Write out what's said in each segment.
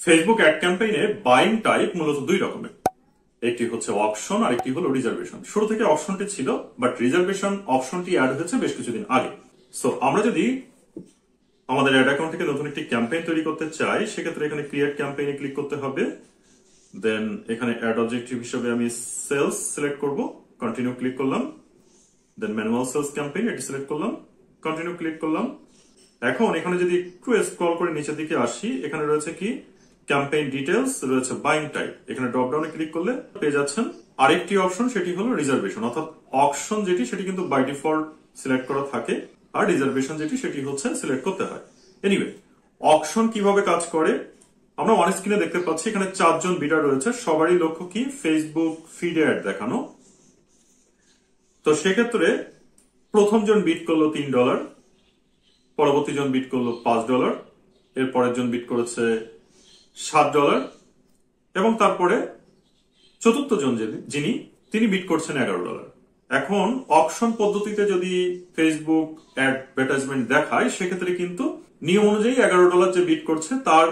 Facebook ad ক্যাম্পেইনে buying type মূলত দুই রকমের, একটি হচ্ছে অপশন আর একটি হলো রিজার্ভেশন। শুরু থেকে অপশনটি ছিল, বাট রিজার্ভেশন অপশনটি অ্যাড হয়েছে বেশ কিছুদিন আগে। সো আমরা যদি আমাদের অ্যাড অ্যাকাউন্ট থেকে নতুন একটি ক্যাম্পেইন তৈরি করতে চাই, সেক্ষেত্রে এখানে ক্রিয়েট ক্যাম্পেইনে ক্লিক করতে হবে। দেন এখানে অ্যাড অবজেক্টিভ হিসেবে আমি সেলস সিলেক্ট করব, কন্টিনিউ ক্লিক করলাম। দেন ম্যানুয়াল সেলস ক্যাম্পেইন এটি সিলেক্ট করলাম, কন্টিনিউ ক্লিক করলাম। এখন এখানে যদি একটু স্ক্রল করে নিচের দিকে আসি, এখানে রয়েছে কি ক্যাম্পেইন ডিটেলস, রয়েছে বাইং টাইপ। এখানে ড্রপ ডাউনে ক্লিক করলে পেয়ে যাচ্ছেন আরেকটি অপশন, সেটি হলো রিজার্ভেশন। অর্থাৎ অপশন যেটি সেটি কিন্তু বাই ডিফল্ট সিলেক্ট করা থাকে, আর রিজার্ভেশন যেটি সেটি হচ্ছে সিলেক্ট করতে হয়। এনিওয়ে, অপশন কিভাবে কাজ করে আমরা অন স্ক্রিনে দেখতে পাচ্ছি। এখানে 4 জন বিডার রয়েছে, সবারই লক্ষ্য কি ফেসবুক ফিডে অ্যাড দেখানো। তো সেক্ষেত্রে প্রথম জন বিড করলো $3, পরবর্তী জন বিড করলো $5, এর পরের জন বিড করেছে $7, এবং তারপরে চতুর্থ জন যিনি তিনি বিড করছেন $11। এখন অপশন পদ্ধতিতে যদি ফেসবুক অ্যাডভার্টাইজমেন্ট দেখায়, সেক্ষেত্রে কিন্তু নিয়ম অনুযায়ী $11 যে বিড করছে তার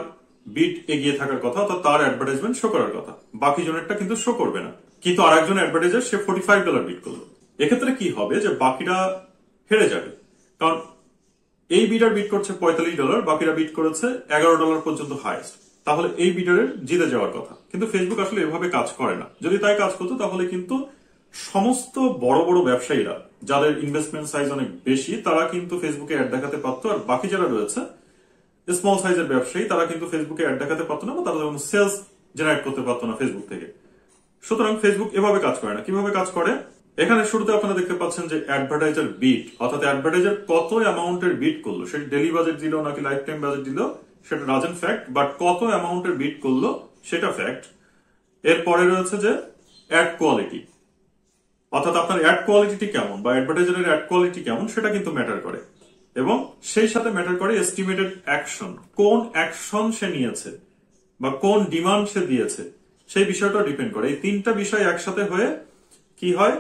বিড এগিয়ে থাকার কথা, অর্থাৎ তার অ্যাডভার্টাইজমেন্ট শো করার কথা, বাকি জনেরটা কিন্তু শো করবে না। কিন্তু আর একজন অ্যাডভার্টাইজার সে $45 বিড করলো, এক্ষেত্রে কি হবে যে বাকিরা হেরে যাবে, কারণ এই বিডার বিড করছে $45, বাকিরা বিড করেছে $11 পর্যন্ত হাইয়েস্ট। তাহলে এই বিডারের জিতে যাওয়ার কথা, কিন্তু ফেসবুক আসলে এভাবে কাজ করে না। যদি তাই কাজ করতো তাহলে কিন্তু সমস্ত বড় বড় ব্যবসায়ীরা যাদের ইনভেস্টমেন্ট সাইজ অনেক বেশি, তারা কিন্তু ফেসবুকে অ্যাড দেখাতে পারতো, আর বাকি যারা রয়েছে স্মল সাইজের ব্যবসায়ী, তারা কিন্তু ফেসবুকে অ্যাড দেখাতে পারতো না, বা তারা যেমন সেলস জেনারেট করতে পারতো না ফেসবুক থেকে। সুতরাং ফেসবুক এভাবে কাজ করে না। কিভাবে কাজ করে, এখানে শুরুতে আপনারা দেখতে পাচ্ছেন যে অ্যাডভার্টাইজার বিট, অর্থাৎ অ্যাডভার্টাইজার কত অ্যামাউন্টের বিট করলো, সেটা ডেইলি বাজেট দিল নাকি লাইফ টাইম বাজেট দিল সেটা ডাজন্ট ফ্যাক্ট, বাট কত অ্যামাউন্টের বিট করলো সেটা ফ্যাক্ট। এরপরে রয়েছে যে অ্যাড কোয়ালিটি, অর্থাৎ আপনার অ্যাড কোয়ালিটি কেমন বা অ্যাডভার্টাইজারের অ্যাড কোয়ালিটি কেমন সেটা কিন্তু ম্যাটার করে, এবং সেই সাথে ম্যাটার করে এস্টিমেটেড অ্যাকশন, কোন অ্যাকশন সে নিয়েছে বা কোন ডিমান্ড সে দিয়েছে, সেই বিষয়টা ডিপেন্ড করে। এই তিনটা বিষয় একসাথে হয়ে কি হয়,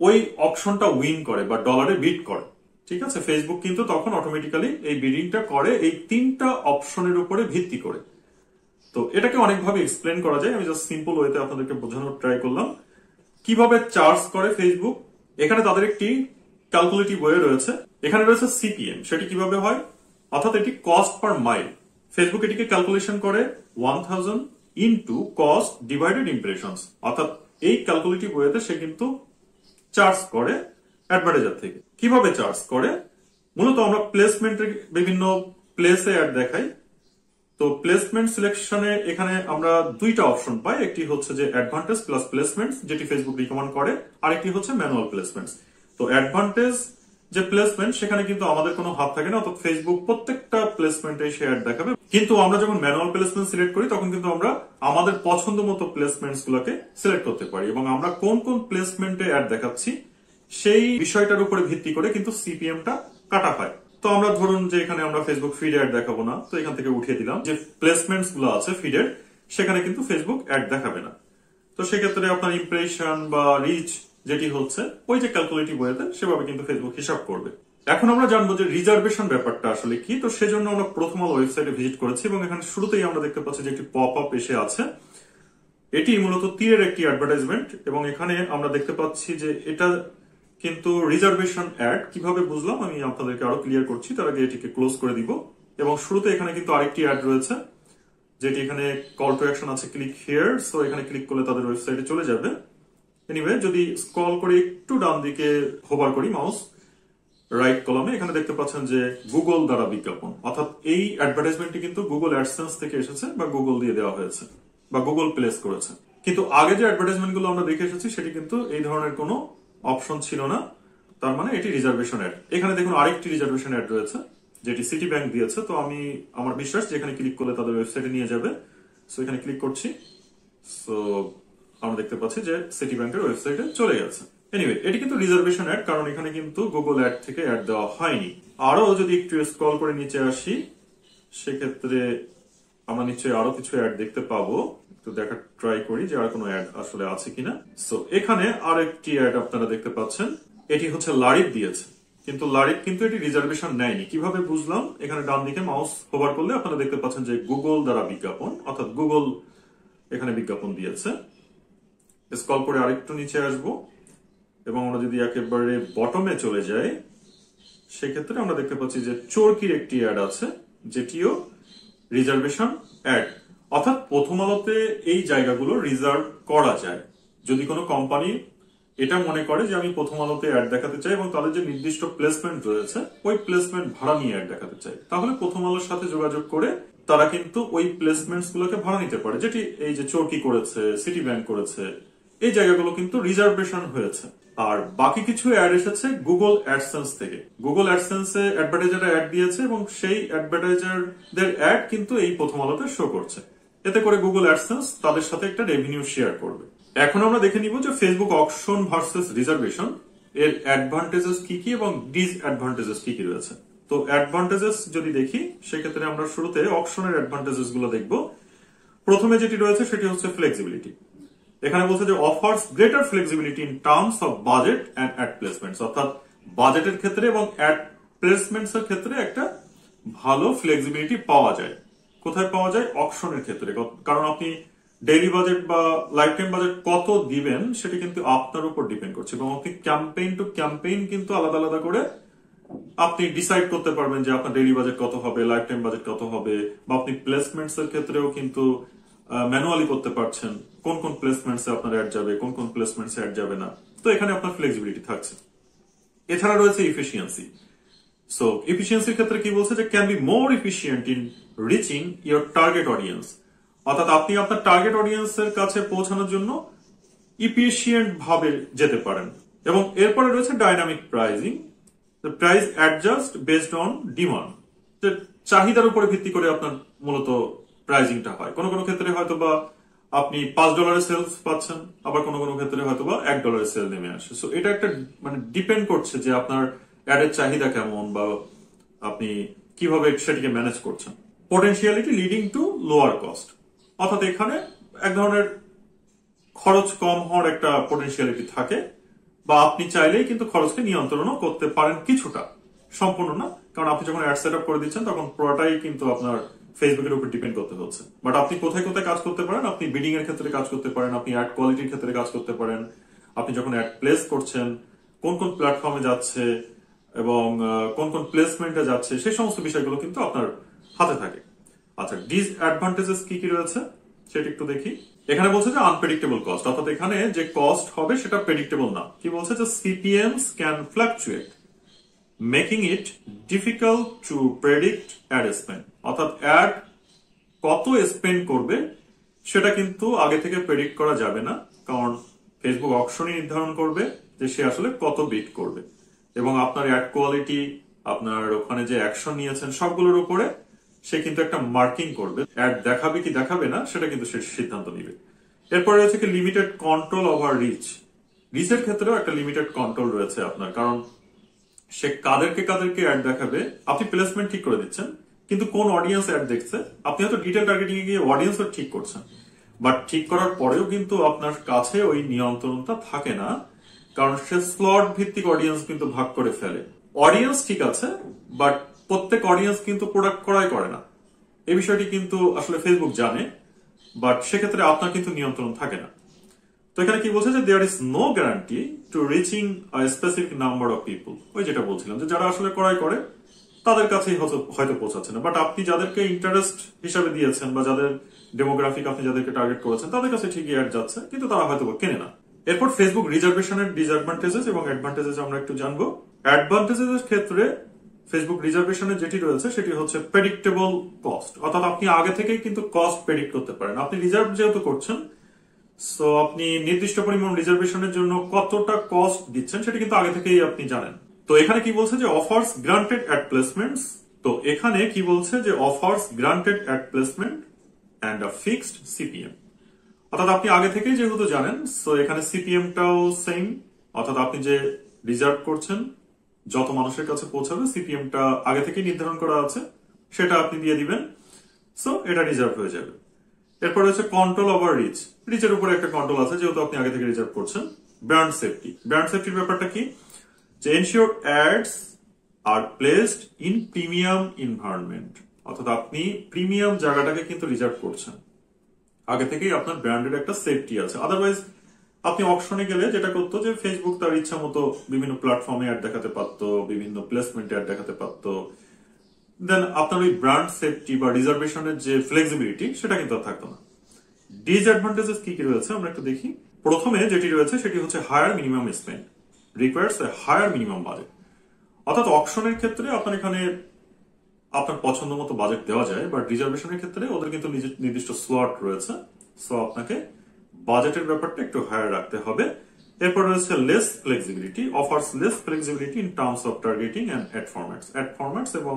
ওই অপশনটা উইন করে বা ডলারে বিট করে। ঠিক আছে, ফেসবুক কিন্তু তখন অটোমেটিক্যালি এই বিডিংটা করে এই তিনটা অপশনের উপরে ভিত্তি করে। তো এটাকে অনেকভাবে এক্সপ্লেন করা যায়, আমি জাস্ট সিম্পল ওয়েতে আপনাদেরকে বোঝানোর ট্রাই করলাম কিভাবে চার্জ করে ফেসবুক। এখানে তাদের একটি ক্যালকুলেটিভ ওয়ে রয়েছে, এখানে রয়েছে সিপিএম। সেটি কিভাবে হয়, অর্থাৎ এটি কস্ট পার মাইল। ফেসবুক এটিকে ক্যালকুলেশন করে 1000 ইন্টু কস্ট ডিভাইডেড ইমপ্রেশনস, অর্থাৎ এই ক্যালকুলেটিভ ওয়েতে সে কিন্তু চার্জ করে অ্যাডভার্টাইজার থেকে। কিভাবে চার্জ করে, মূলত আমরা প্লেসমেন্টের বিভিন্ন প্লেসে অ্যাড দেখাই। তো প্লেসমেন্ট সিলেকশনে এখানে আমরা দুইটা অপশন পাই, একটি হচ্ছে যে অ্যাডভান্টেজ প্লাস প্লেসমেন্টস, যেটি ফেসবুক রিকমেন্ড করে, আর একটি হচ্ছে ম্যানুয়াল প্লেসমেন্টস। তো অ্যাডভান্টেজ যে প্লেসমেন্ট, সেখানে কিন্তু আমাদের কোনো হাত থাকে না, অর্থাৎ ফেসবুক প্রত্যেকটা প্লেসমেন্টে সে অ্যাড দেখাবে। কিন্তু আমরা যখন ম্যানুয়াল প্লেসমেন্ট সিলেক্ট করি, তখন কিন্তু আমরা আমাদের পছন্দ মতো প্লেসমেন্টস গুলোকে সিলেক্ট করতে পারি, এবং আমরা কোন কোন প্লেসমেন্টে অ্যাড দেখাচ্ছি সেই বিষয়টার উপরে ভিত্তি করে কিন্তু সিপিএমটা কাটা হয়। তো আমরা ধরুন যে এখানে আমরা ফেসবুক ফিড অ্যাড দেখাবো না, তো এখান থেকে উঠিয়ে দিলাম। যে প্লেসমেন্টস গুলো আছে ফিডের, সেখানে কিন্তু ফেসবুক অ্যাড দেখাবে না। তো সেক্ষেত্রে আপনার ইমপ্রেশন বা রিচ যেটি হচ্ছে ওই যে ক্যালকুলেটিভ ওয়েতে, সেভাবে কিন্তু ফেসবুক হিসাব করবে। এখন আমরা জানবো যে রিজার্ভেশন ব্যাপারটা আসলে কি। তো সেজন্য আমরা প্রথম আলো ওয়েবসাইটে ভিজিট করেছি, এবং এখানে শুরুতেই আমরা দেখতে পাচ্ছি যে একটি পপ আপ এসে আছে। এটি মূলত তীরের একটি অ্যাডভার্টাইজমেন্ট, এবং এখানে আমরা দেখতে পাচ্ছি যে এটা কিন্তু রিজার্ভেশন অ্যাড। কিভাবে বুঝলাম আমি আপনাদেরকে আরো ক্লিয়ার করছি, তার আগে এটিকে ক্লোজ করে দিব। এবং শুরুতে এখানে কিন্তু আরেকটি অ্যাড রয়েছে, যেটি এখানে কল টু অ্যাকশন আছে, ক্লিক হিয়ার। সো এখানে ক্লিক করলে তাদের ওয়েবসাইটে চলে যাবে। এনিওয়ে, যদি স্ক্রল করে একটু ডান দিকে হোভার করি মাউস, রাইট কলামে এখানে দেখতে পাচ্ছেন যে গুগল দ্বারা বিজ্ঞাপন, অর্থাৎ এই অ্যাডভার্টাইজমেন্টটি কিন্তু গুগল অ্যাডসেন্স থেকে এসেছে বা গুগল দিয়ে দেওয়া হয়েছে বা গুগল প্লেস করেছে। কিন্তু আগে যে অ্যাডভার্টাইজমেন্ট গুলো আমরা দেখে এসেছি, সেটি কিন্তু এই ধরনের কোনো অপশন ছিল না। তার মানে এটি রিজার্ভেশন অ্যাড। এখানে দেখুন আরেকটি রিজার্ভেশন অ্যাড রয়েছে, যেটি সিটি ব্যাংক দিয়েছে। তো আমি আমার বিশ্বাস যে এখানে ক্লিক করলে তাদের ওয়েবসাইটে নিয়ে যাবে। সো এখানে ক্লিক করছি। সো আমরা দেখতে পাচ্ছি যে সিটি ব্যাংকের ওয়েবসাইটে চলে গেছে। এনিওয়ে, এটি কিন্তু রিজার্ভেশন অ্যাড, কারণ এখানে কিন্তু গুগল অ্যাড থেকে অ্যাড দেওয়া হয়নি। আরো যদি একটু স্ক্রল করে নিচে আসি, সেক্ষেত্রে আমরা নিশ্চয়ই আরো কিছু অ্যাড দেখতে পাবো। একটু দেখার ট্রাই করি যে আর কোনো অ্যাড আসলে আছে কিনা। সো এখানে আরেকটি অ্যাড আপনারা দেখতে পাচ্ছেন, এটি হচ্ছে লারিফ দিয়েছে। কিন্তু লারিক কিন্তু এটি রিজার্ভেশন নেয়নি। কিভাবে বুঝলাম? এখানে ডান দিকে মাউস হোভার করলে আপনারা দেখতে পাচ্ছেন যে গুগল দ্বারা বিজ্ঞাপন, অর্থাৎ গুগল এখানে বিজ্ঞাপন দিয়েছে। স্ক্রল করে আরেকটু নিচে আসব এবং আমরা যদি একেবারে বটমে চলে যাই, সেক্ষেত্রে আমরা দেখতে পাচ্ছি যে চরকির একটি অ্যাড আছে, যেটিও রিজার্ভেশন অ্যাড। অর্থাৎ প্রথম আলোতে এই জায়গাগুলো রিজার্ভ করা যায়। যদি কোনো কোম্পানি এটা মনে করে যে আমি প্রথম আলোতে অ্যাড দেখাতে চাই এবং তাদের যে নির্দিষ্ট প্লেসমেন্ট রয়েছে ওই প্লেসমেন্ট ভাড়া নিয়ে অ্যাড দেখাতে চাই, তাহলে প্রথম আলোর সাথে যোগাযোগ করে তারা কিন্তু ওই প্লেসমেন্টস গুলোকে ভাড়া নিতে পারে, যেটি এই যে চরকি করেছে, সিটি ব্যাংক করেছে, এই জায়গাগুলো কিন্তু রিজার্ভেশন হয়েছে। আর বাকি কিছু অ্যাড এসেছে গুগল অ্যাডসেন্স থেকে। গুগল অ্যাডসেন্সে অ্যাডভার্টাইজাররা অ্যাড দিয়েছে এবং সেই অ্যাডভার্টাইজারদের অ্যাড কিন্তু এই প্রথম আলোতে শো করছে। এতে করে গুগল অ্যাডসেন্স তাদের সাথে একটা রেভিনিউ শেয়ার করবে। এখন আমরা দেখে নিব যে ফেসবুক অকশন ভার্সেস রিজার্ভেশন এর অ্যাডভান্টেজেস কি কি এবং ডিসঅ্যাডভান্টেজেস কি কি রয়েছে। তো অ্যাডভান্টেজেস যদি দেখি, সেক্ষেত্রে আমরা শুরুতে অকশনের অ্যাডভান্টেজেস গুলো দেখব। প্রথমে যেটি রয়েছে সেটি হচ্ছে ফ্লেক্সিবিলিটি। এখানে বলছে যে offers greater flexibility in terms of budget and ad placements, অর্থাৎ বাজেটের ক্ষেত্রে এবং অ্যাড প্লেসমেন্টস এর ক্ষেত্রে একটা ভালো ফ্লেক্সিবিলিটি পাওয়া যায়। কোথায় পাওয়া যায়? অকশনের ক্ষেত্রে। কারণ আপনি ডেইলি বাজেট বা লাইফ টাইম বাজেট কত দিবেন সেটি কিন্তু আপনার উপর ডিপেন্ড করছে, এবং আপনি ক্যাম্পেইন টু ক্যাম্পেইন কিন্তু আলাদা আলাদা করে আপনি ডিসাইড করতে পারবেন যে আপনার ডেইলি বাজেট কত হবে, লাইফ টাইম বাজেট কত হবে, বা আপনি প্লেসমেন্টস এর ক্ষেত্রেও কিন্তু ম্যানুয়ালি করতে পারছেন কোন কোন প্লেসমেন্টস এ আপনার অ্যাড যাবে, কোন কোন প্লেসমেন্টস অ্যাড যাবে না। তো এখানে আপনার ফ্লেক্সিবিলিটি থাকছে। এছাড়া রয়েছে ইফিসিয়েন্সি। সো ইফিসিয়েন্সির ক্ষেত্রে কি বলছে যে can be more efficient in reaching your target audience, অর্থাৎ আপনি আপনার টার্গেট অডিয়েন্সের কাছে পৌঁছানোর জন্য ইফিসিয়েন্ট ভাবে যেতে পারেন। এবং এরপরে রয়েছে dynamic pricing. The price adjust based on demand, চাহিদার উপরে ভিত্তি করে আপনার মূলত প্রাইসিংটা হয়। কোনো কোনো ক্ষেত্রে হয়তো বা আপনি $5 সেলস পাচ্ছেন, আবার কোনো কোনো ক্ষেত্রে হয়তো বা $1 সেল নেমে আসে। সো এটা একটা মানে ডিপেন্ড করছে যে আপনার অ্যাডের চাহিদা কেমন বা আপনি কিভাবে সেটিকে ম্যানেজ করছেন। Potentiality leading to lower cost, অর্থাৎ এখানে এক ধরনের খরচ কম হওয়ার একটা পোটেনশিয়ালিটি থাকে, বা আপনি চাইলেই কিন্তু খরচকে নিয়ন্ত্রণও করতে পারেন কিছুটা, সম্পূর্ণ না। কারণ আপনি যখন অ্যাড সেট আপ করে দিচ্ছেন তখন পুরোটাই কিন্তু আপনার ফেসবুকের উপর ডিপেন্ড করতে হচ্ছে। বাট আপনি কোথায় কোথায় কাজ করতে পারেন? আপনি বিডিং এর ক্ষেত্রে কাজ করতে পারেন, আপনি অ্যাড কোয়ালিটির ক্ষেত্রে কাজ করতে পারেন, আপনি যখন অ্যাড প্লেস করছেন কোন কোন প্ল্যাটফর্মে যাচ্ছে এবং কোন কোন প্লেসমেন্টে যাচ্ছে, সেই সমস্ত বিষয়গুলো কিন্তু আপনার হাতে থাকে। আচ্ছা, ডিসঅ্যাডভান্টেজেস কি কি রয়েছে সেটা একটু দেখি। এখানে বলছে যে আনপ্রেডিক্টেবল কস্ট, অর্থাৎ এখানে যে কস্ট হবে সেটা প্রেডিক্টেবল না। কি বলছে যে CPMs can fluctuate making it difficult to predict ad spend, অর্থাৎ অ্যাড কত স্পেন্ড করবে সেটা কিন্তু আগে থেকে প্রেডিক্ট করা যাবে না, কারণ ফেসবুক অকশনই নির্ধারণ করবে যে সে আসলে কত বিট করবে, এবং আপনার অ্যাড কোয়ালিটি, আপনার ওখানে যে অ্যাকশন নিয়েছেন সবগুলোর উপরে সে কিন্তু একটা মার্কিং করবে। অ্যাড দেখাবে কি দেখাবে না সেটা কিন্তু সে সিদ্ধান্ত নিবে। এরপরে রয়েছে কি লিমিটেড কন্ট্রোল ওভার রিচ। রিচের ক্ষেত্রেও একটা লিমিটেড কন্ট্রোল রয়েছে আপনার, কারণ সে কাদেরকে কাদেরকে অ্যাড দেখাবে। আপনি প্লেসমেন্ট ঠিক করে দিচ্ছেন, কিন্তু কোন অডিয়েন্স অ্যাড দেখছে আপনি হয়তো ডিটেল টার্গেটিং এ গিয়ে অডিয়েন্সও ঠিক করছেন, বাট ঠিক করার পরেও কিন্তু আপনার কাছে ওই নিয়ন্ত্রণটা থাকে না, কারণ সে স্লট ভিত্তিক অডিয়েন্স কিন্তু ভাগ করে ফেলে। অডিয়েন্স ঠিক আছে, বাট প্রত্যেক অডিয়েন্স কিন্তু প্রোডাক্ট ক্রয় করে না, এই বিষয়টি কিন্তু আসলে ফেসবুক জানে, বাট সেক্ষেত্রে আপনার কিন্তু নিয়ন্ত্রণ থাকে না। তো এখানে কি বলছে যে there is no guarantee to reaching a specific number of people. ওই যেটা বলছিলাম যে যারা আসলে ক্রয় করে তাদের কাছেই হয়তো পৌঁছাচ্ছে না, বাট আপনি যাদেরকে ইন্টারেস্ট হিসাবে দিয়েছেন বা যাদের ডেমোগ্রাফিক আপনি যাদেরকে টার্গেট করেছেন তাদের কাছে ঠিকই অ্যাড যাচ্ছে, কিন্তু তারা হয়তো কেনে না। এরপর ফেসবুক রিজার্ভেশনের ডিসঅ্যাডভান্টেজেস এবং অ্যাডভান্টেজেস আমরা একটু জানবো। অ্যাডভান্টেজেস এর ক্ষেত্রে ফেসবুক রিজার্ভেশনের যেটি রয়েছে সেটি হচ্ছে প্রেডিক্টেবল কস্ট, অর্থাৎ আপনি আগে থেকেই কিন্তু কস্ট প্রেডিক্ট করতে পারেন। আপনি রিজার্ভ যেহেতু করছেন, সো আপনি নির্দিষ্ট পরিমাণ রিজার্ভেশনের জন্য কতটা কস্ট দিচ্ছেন সেটা কিন্তু আগে থেকেই আপনি জানেন। তো এখানে কি বলছে যে অফার্স গ্রান্টেড অ্যাড প্লেসমেন্টস। তো এখানে কি বলছে যে offers granted ad placement and a fixed CPM, অর্থাৎ আপনি আগে থেকেই যেহেতু জানেন, সো এখানে সিপিএমটাও সেম, অর্থাৎ আপনি যে রিজার্ভ করছেন যত মানুষের কাছে পৌঁছাবে সিপিএমটা আগে থেকেই নির্ধারণ করা আছে, সেটা আপনি দিয়ে দিবেন, সো এটা রিজার্ভ হয়ে যাবে। এরপর হচ্ছে কন্ট্রোল ওভার রিচ। রিচের উপরে একটা কন্ট্রোল আছে যেহেতু আপনি আগে থেকে রিজার্ভ করছেন। Brand safety. ব্র্যান্ড সেফটির ব্যাপারটা কি? যে ensure ads R placed in premium environment, অর্থাৎ আপনি প্রিমিয়াম জায়গাটাকে কিন্তু রিজার্ভ করছেন, আগে থেকেই আপনার ব্র্যান্ডের একটা সেফটি আছে। আদারওয়াইজ আপনি অকশনে গেলে যেটা করতো যে ফেসবুক তার ইচ্ছা মতো বিভিন্ন প্ল্যাটফর্মে অ্যাড দেখাতে পারতো, বিভিন্ন প্লেসমেন্টে অ্যাড দেখাতে পারতো, দেন আপনার ওই ব্র্যান্ড সেফটি বা রিজার্ভেশনের যে ফ্লেক্সিবিলিটি সেটা কিন্তু আর থাকতো না। ডিসঅ্যাডভান্টেজেস কি কি রয়েছে আমরা একটু দেখি। প্রথমে যেটি রয়েছে সেটি হচ্ছে higher minimum spend requires a higher minimum budget, অর্থাৎ অকশনের ক্ষেত্রে আপনার এখানে আপনার পছন্দ মতো বাজেট দেওয়া যায়, বাট রিজার্ভেশনের ক্ষেত্রে ওদের কিন্তু নির্দিষ্ট স্লট রয়েছে, সো আপনাকে বাজেটের ব্যাপারটা একটু হায়ার রাখতে হবে। এরপর রয়েছে less flexibility, offers less flexibility in terms of targeting and ad formats এবং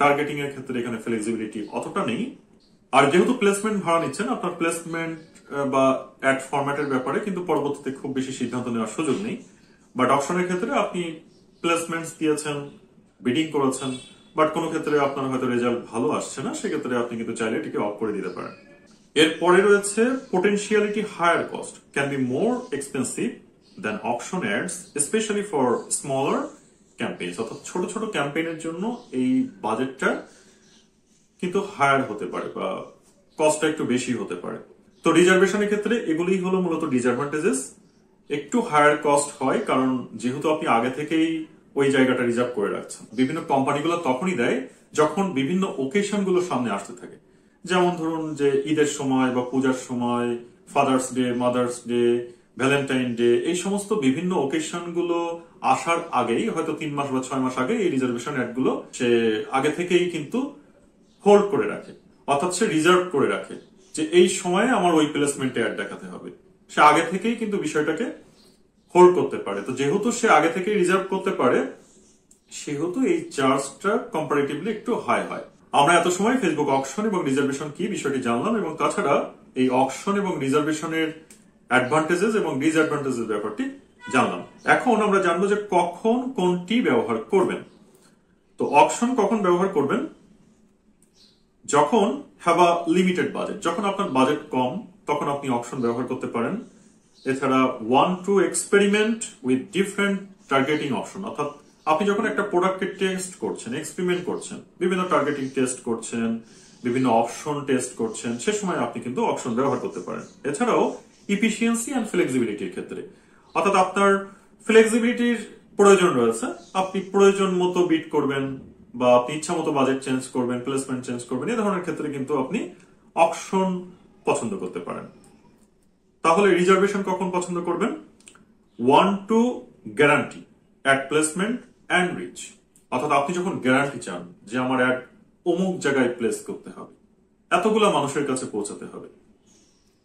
টার্গেটিং এর ক্ষেত্রে এখানে ফ্লেক্সিবিলিটি অতটা নেই। আর যেহেতু প্লেসমেন্ট ভাড়া নিচ্ছেন, আপনার প্লেসমেন্ট বা অ্যাড ফরম্যাটের ব্যাপারে কিন্তু পরবর্তীতে খুব বেশি সিদ্ধান্ত নেওয়ার সুযোগ নেই। বাট অপশনের ক্ষেত্রে আপনি প্লেসমেন্টস দিয়েছেন, বিডিং করেছেন, বাট কোনো ক্ষেত্রে আপনার হয়তো রেজাল্ট ভালো আসছে না, সেক্ষেত্রে আপনি কিন্তু চাইলে এটিকে অফ করে দিতে পারেন। এরপরে রয়েছে potentiality higher cost can be more expensive than option ads especially for smaller campaigns, অর্থাৎ ছোট ছোট ক্যাম্পেইনের জন্য এই বাজেটটা কিন্তু হায়ার হতে পারে বা কস্টটা একটু বেশি হতে পারে। তো রিজার্ভেশনের ক্ষেত্রে এগুলি হলো মূলত ডিসঅ্যাডভান্টেজেস। একটু হায়ার কস্ট হয় কারণ যেহেতু আপনি আগে থেকেই ওই জায়গাটা রিজার্ভ করে রাখছেন। বিভিন্ন কোম্পানিগুলো তখনই দেয় যখন বিভিন্ন ওকেশন গুলো সামনে আসতে থাকে, যেমন ধরুন যে ঈদের সময় বা পূজার সময়, father's day, mother's day, Valentine day, এই সমস্ত বিভিন্ন ওকেশন গুলো আসার আগেই হয়তো 3 মাস বা 6 মাস আগে এই রিজার্ভেশন অ্যাড গুলো সে আগে থেকেই কিন্তু হোল্ড করে রাখে, অর্থাৎ সে রিজার্ভ করে রাখে যে এই সময়ে আমার ওই প্লেসমেন্টে অ্যাড দেখাতে হবে। সে আগে থেকেই কিন্তু বিষয়টাকে হোল্ড করতে পারে। তো যেহেতু সে আগে থেকেই রিজার্ভ করতে পারে, সেহেতু এই চার্জটা কম্পারেটিভলি একটু হাই হয়। আমরা এত সময় ফেসবুক অকশন এবং রিজার্ভেশন কি বিষয়টি জানলাম, এবং তাছাড়া এই অকশন এবং রিজার্ভেশনের অ্যাডভান্টেজেস এবং ডিসঅ্যাডভান্টেজেস ব্যাপারটি জানলাম। এখন আমরা জানবো যে কখন কোনটি ব্যবহার করবেন। তো অকশন কখন ব্যবহার করবেন? যখন হ্যাভ আ লিমিটেড বাজেট, যখন আপনার বাজেট কম তখন আপনি অপশন ব্যবহার করতে পারেন। এছাড়া want to experiment with different targeting option, অর্থাৎ আপনি যখন একটা প্রোডাক্টকে টেস্ট করছেন, এক্সপেরিমেন্ট করছেন, বিভিন্ন টার্গেটিং টেস্ট করছেন, বিভিন্ন অপশন টেস্ট করছেন, সে সময় আপনি কিন্তু অপশন ব্যবহার করতে পারেন। এছাড়াও ইফিসিয়েন্সি অ্যান্ড ফ্লেক্সিবিলিটির ক্ষেত্রে, অর্থাৎ আপনার ফ্লেক্সিবিলিটির প্রয়োজন রয়েছে, আপনি প্রয়োজন মতো বিট করবেন বা আপনি ইচ্ছা মতো বাজেট চেঞ্জ করবেন, প্লেসমেন্ট চেঞ্জ করবেন, এই ধরনের ক্ষেত্রে কিন্তু আপনি অপশন পছন্দ করতে পারেন। তাহলে রিজার্ভেশন কখন পছন্দ করবেন? 1 to guarantee ad placement and reach, অর্থাৎ আপনি যখন গ্যারান্টি চান যে আমার অ্যাড অমুক জায়গায় প্লেস করতে হবে, এতগুলা মানুষের কাছে পৌঁছাতে হবে,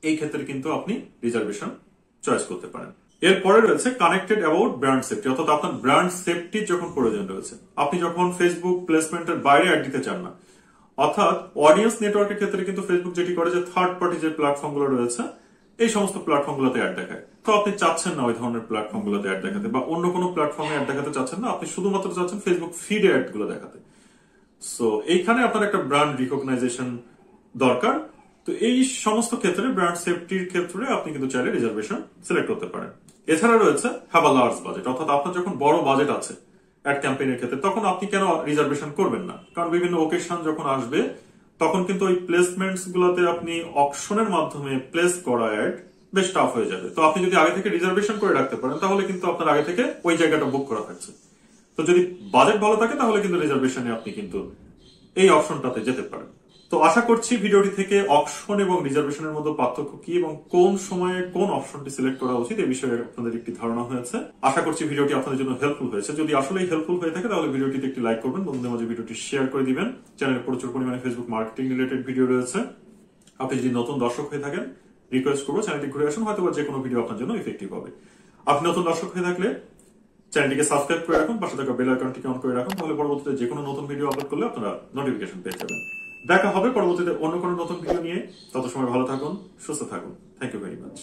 এই ক্ষেত্রে কিন্তু আপনি রিজার্ভেশন চয়েস করতে পারেন। এরপরে রয়েছে কানেক্টেড অ্যাবাউট ব্র্যান্ড সেফটি, অর্থাৎ আপনার ব্র্যান্ড সেফটির যখন প্রয়োজন রয়েছে, আপনি যখন ফেসবুক প্লেসমেন্টের বাইরে অ্যাড দিতে চান না, অর্থাৎ অডিয়েন্স নেটওয়ার্কের ক্ষেত্রে কিন্তু ফেসবুক যেটি করে যে থার্ড পার্টি যে প্ল্যাটফর্ম গুলো রয়েছে এই সমস্ত প্ল্যাটফর্ম গুলোতে অ্যাড দেখায়। তো আপনি চাচ্ছেন না ওই ধরনের প্ল্যাটফর্ম গুলোতে অ্যাড দেখাতে বা অন্য কোনো প্ল্যাটফর্মে অ্যাড দেখাতে চাচ্ছেন না, আপনি শুধুমাত্র চাচ্ছেন ফেসবুক ফিডে অ্যাড গুলো দেখাতে। সো এইখানে আপনার একটা ব্র্যান্ড রিকগনাইজেশন দরকার। তো এই সমস্ত ক্ষেত্রে ব্র্যান্ড সেফটির ক্ষেত্রে আপনি কিন্তু চাইলে রিজার্ভেশন সিলেক্ট করতে পারেন। এছাড়া রয়েছে হ্যাভ আ লার্জ বাজেট, অর্থাৎ আপনার যখন বড় বাজেট আছে অ্যাড ক্যাম্পেইনের ক্ষেত্রে, তখন আপনি কেন রিজার্ভেশন করবেন না? কারণ বিভিন্ন ওকেশন যখন আসবে তখন কিন্তু ওই প্লেসমেন্টস গুলোতে আপনি অকশনের মাধ্যমে প্লেস করা অ্যাড বেশ টাফ হয়ে যাবে। তো আপনি যদি আগে থেকে রিজার্ভেশন করে রাখতে পারেন তাহলে কিন্তু আপনার আগে থেকে ওই জায়গাটা বুক করা থাকছে। তো যদি বাজেট ভালো থাকে তাহলে কিন্তু রিজার্ভেশনে আপনি কিন্তু এই অপশনটাতে যেতে পারেন। তো আশা করছি ভিডিওটি থেকে অপশন এবং রিজার্ভেশনের মধ্যে পার্থক্য কি এবং কোন সময়ে কোন অপশনটি সিলেক্ট করা উচিত এই বিষয়ে আপনাদের একটি ধারণা হয়েছে। আশা করছি ভিডিওটি আপনাদের জন্য হেল্পফুল হয়েছে। যদি আসলেই হেল্পফুল হয়ে থাকে তাহলে ভিডিওটিতে একটি লাইক করবেন, বন্ধুদের মাঝে ভিডিওটি শেয়ার করে দিবেন। চ্যানেলে প্রচুর পরিমাণে ফেসবুক মার্কেটিং রিলেটেড ভিডিও রয়েছে। আপনি যদি নতুন দর্শক হয়ে থাকেন রিকোয়েস্ট করবো চ্যানেলটি ঘুরে আসুন, হয়তো যে কোনো ভিডিও আপনার জন্য ইফেক্টিভ হবে। আপনি নতুন দর্শক হয়ে থাকলে চ্যানেলটিকে সাবস্ক্রাইব করে রাখুন, পাশে থাকা বেল আইকনটিকে অন করে রাখুন, তাহলে পরবর্তীতে যে কোনো নতুন ভিডিও আপলোড করলে আপনারা নোটিফিকেশন পেয়ে যাবেন। দেখা হবে পরবর্তীতে অন্য কোনো নতুন ভিডিও নিয়ে। তত সময় ভালো থাকুন, সুস্থ থাকুন। Thank you very much.